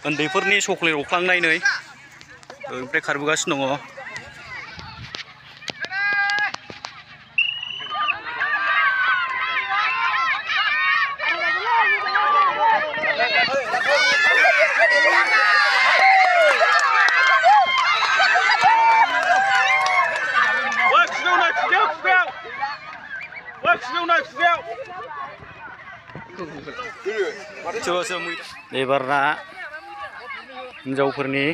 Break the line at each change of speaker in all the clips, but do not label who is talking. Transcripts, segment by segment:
उन्दैफोरनि चक्लेट अख्लांनाय नै ओमफ्राय खारबोगासिनो दङ। एबारना हिन्जावफोरनि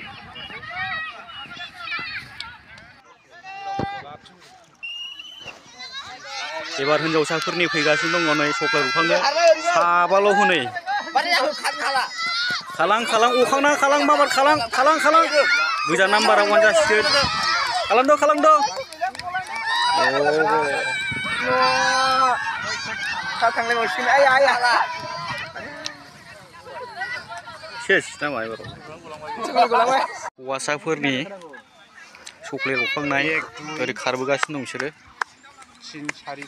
एबार हिन्जावसाफोरनि फैगासिनो दङ नै चक्लेट अखांनो साबाल' हनै खालां खालां अखांना खालां माबार खालां खालां खालां गोजा नाम्बारा वान जासिगोन खालामद' सेस नामा एबार हौवासाफोरनि चक्लेट अखांनाय ओरै खारबोगासिनो दं बिसोरो
3 4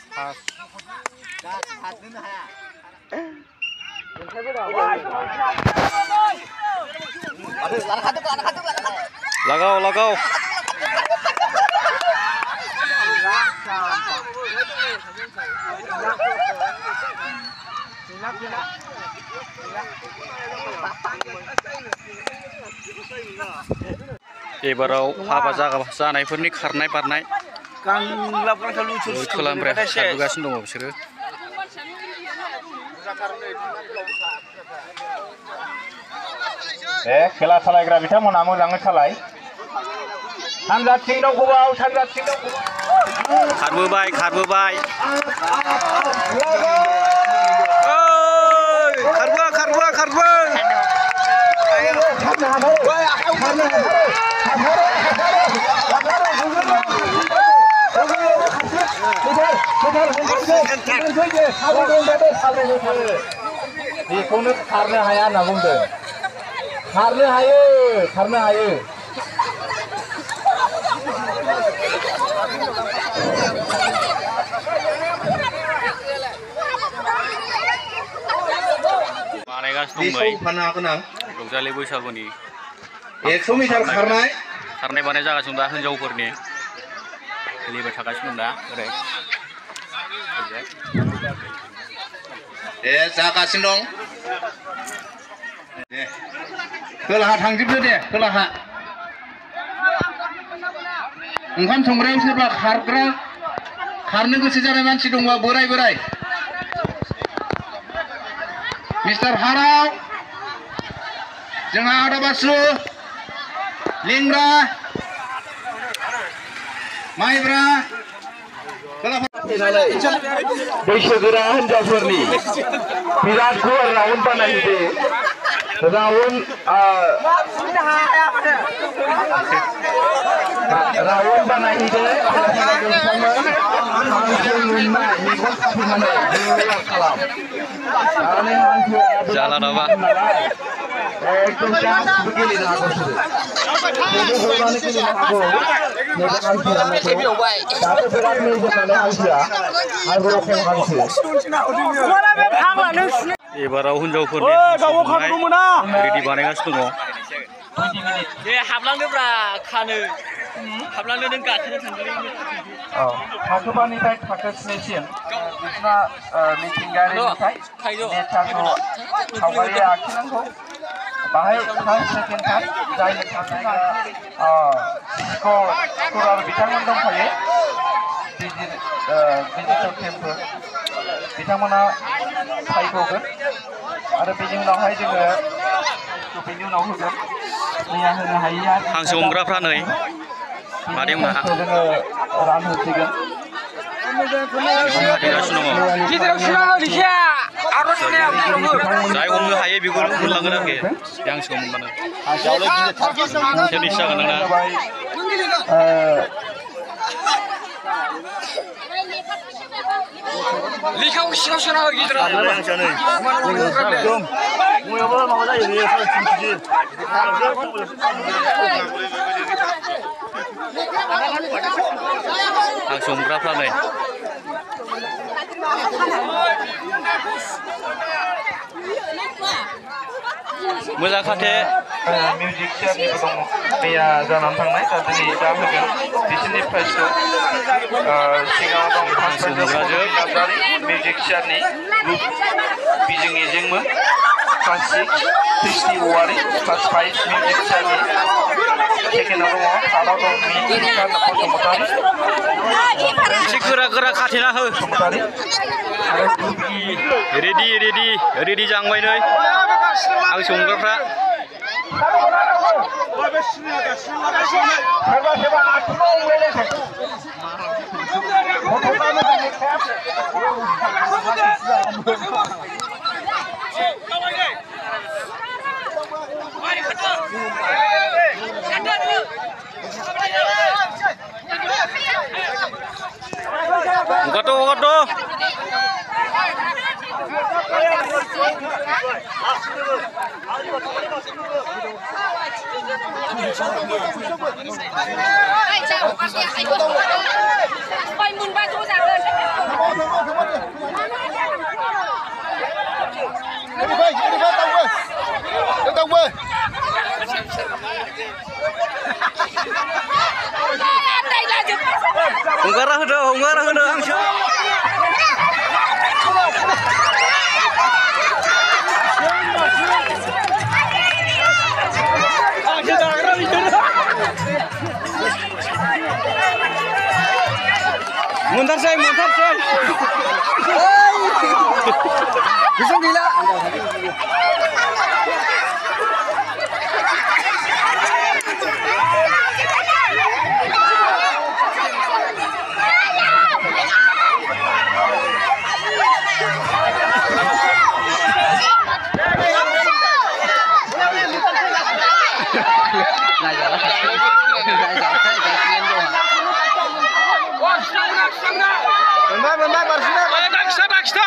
5
लगाओ एबाराव हाबा जानायफोरनि खारनाय बारनाय खोलानिफ्राय खारबोगासिनो दङ बिसोरो
खेला सालायग्रा बिथांमोना मोजाङै सालाय सानजाथिं दावखोबाव सानजाथिं
खारबोबाय खारबो
बेखौनो खारनो हाया होनना बुंदों खारनो हायो
बानायगासिनो दं रंजालि बैसागुनि
100 मिटार खारनाय
बानाय जागासिनो दा हिन्जावफोरनि सोलिबाय थागासिनो दं दा ओरै
जागासिनो दं दे खोलाहा थांजोबदो दे खोलाहा ओंखाम संग्रायाव सोरबा खारनो गोसो जानाय मानसि दंबा बोराय मिस्टार हाराव जोंहा आदा बासु लेंग्रा माइब्रा बैसोगोरा हिन्जावफोरनि बिराद गुवार राउन्ड बानायदो राउन्ड बानायदो
जाला नामा
एकदम गासिबो गेलेनो हागौ
एबाराव हिन्जावफोरनि रेडि बानायगासिनो दङ दे हाबलांदोब्रा खानो हाबलांदो नों गाखोनो थांदों
थाखोबानिफ्राय थाखो 7सिम बिसोरना मिथिंगायारि नुथाय नेचारखौ सावगारि आखिनांगौ बाहाय फार्स्ट सेकेन्ड थार्ड जायनो थाखोना स्क'रार बिथांमोन दंखायो डिजिटेल टेमफोर बिथांमोना सायख'गोन आरो बेनि उनावहाय जोङो बेनि उनाव होगोन मैया होनो हायैया
हांसो हमग्राफ्रा नै मादैमोनहा
जोङो रान होसिगोन
जाय हमनो हायो बेखौ मोनलांगोन आरोखि हांसो मोनबानो फिनिश जागोन नोंना
लेखाखौ सिङाव सोना हो गिदिर
हांसो हमग्राफ्रा नै मोजां खाथे
मिउजिक चेयारनिबो दङ मैया जानानै थांनाय दा दिनै दा होगोन बिसोरनि प्राइजखौ सिगाङाव दं नार्जारि मिउजिक चेयारनि ग्रुप बिजों एजेंमोन क्लास 6 क्रिस्टि औवारि क्लास 5 मिउजिक चेयारनि सेकेन्डआव दङ थार्डआव दं मिथिसार बसुमतारि
एसे गोरा गोरा खाथेना हो
बसुमतारि आरो ग्रुप इ
रेडि जांबाय नै आं संग्राफ्रा Gato. Hongkara hodo hangsyo. Muntar say. Bisa gila. Bentar, Barsina. Daksa.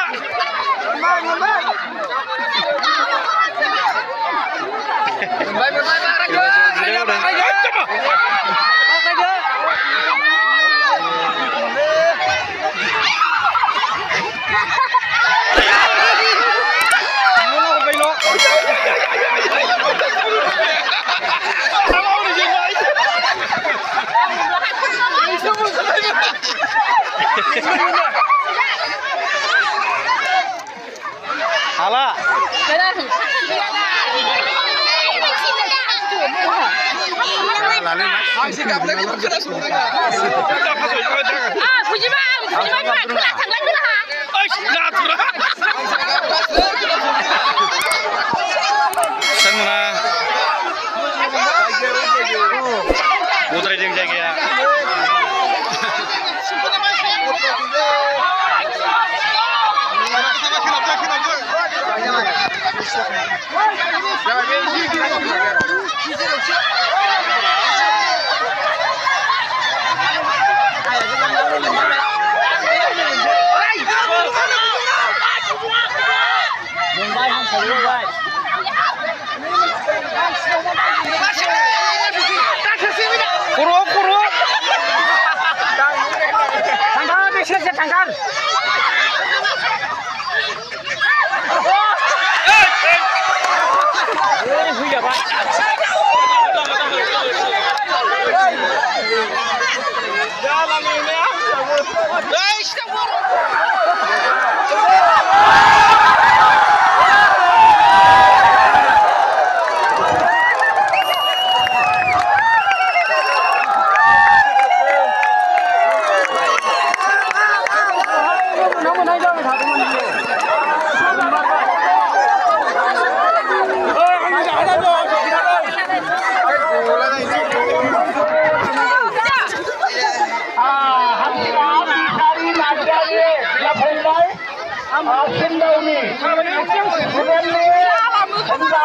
Hala.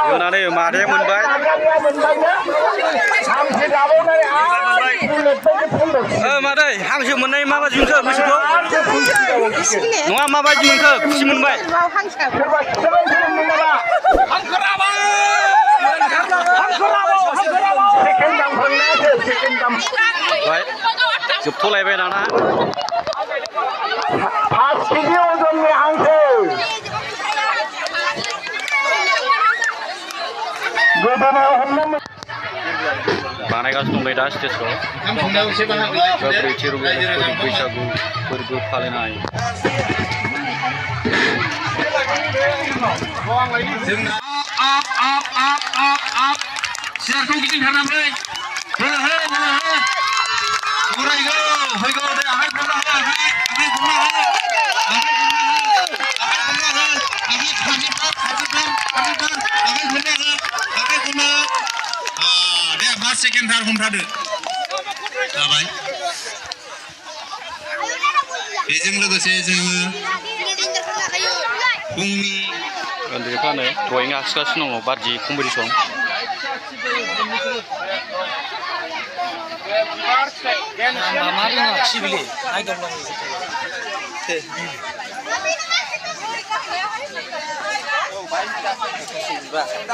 Yonaनै मादैया मोनबाय मादै हांसो मोननाय माबायदि मोनखो गोसोखौ नङा माबायदि मोनखो खुसि मोनबाय जोबथ'लायबाय दाना
5 केजि अजननि हांसो गोदोनायाव हमनानै
बानायगासिनो दं दा स्टेजखौ ब्रैथि रंजालि बैसागु फोरबो फालिनाय
सियारखौ गिदिंथारनानै सेकेन्ड थार हमथादो जाबाय बेजों लोगोसे जोङो फुंनि
उन्दैफ्रानो ड्रयिं आखिगासिनो दङ बारदि कम्पिटिसन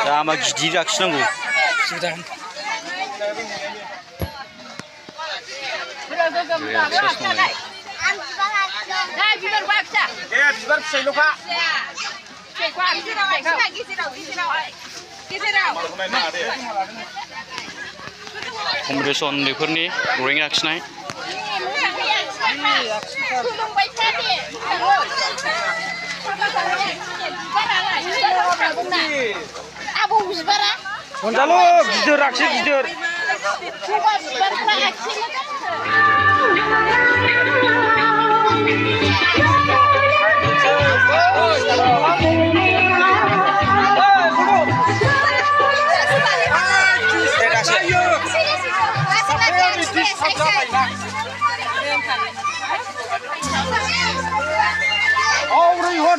लामा गिदिर आखिनांगौ कम्पिटिसन उन्दैफोरनि ड्रयिं आखिनाय
Monjalo gidir aksi gidir.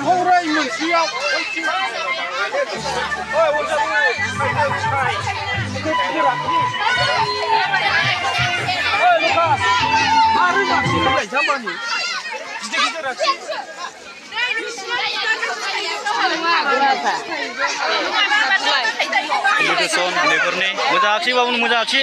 Haurai mensiap.
Kompetiसन uन्दैफोरनि मोजां आखि बाबुन मोजां आखि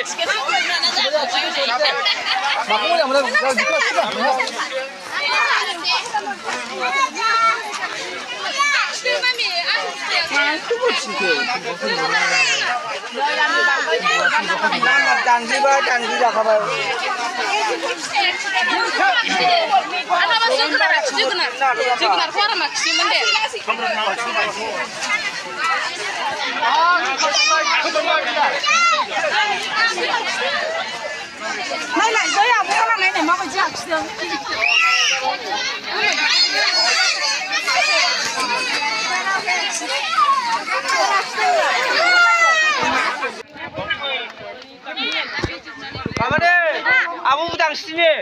Apa deh? Abu udang sini.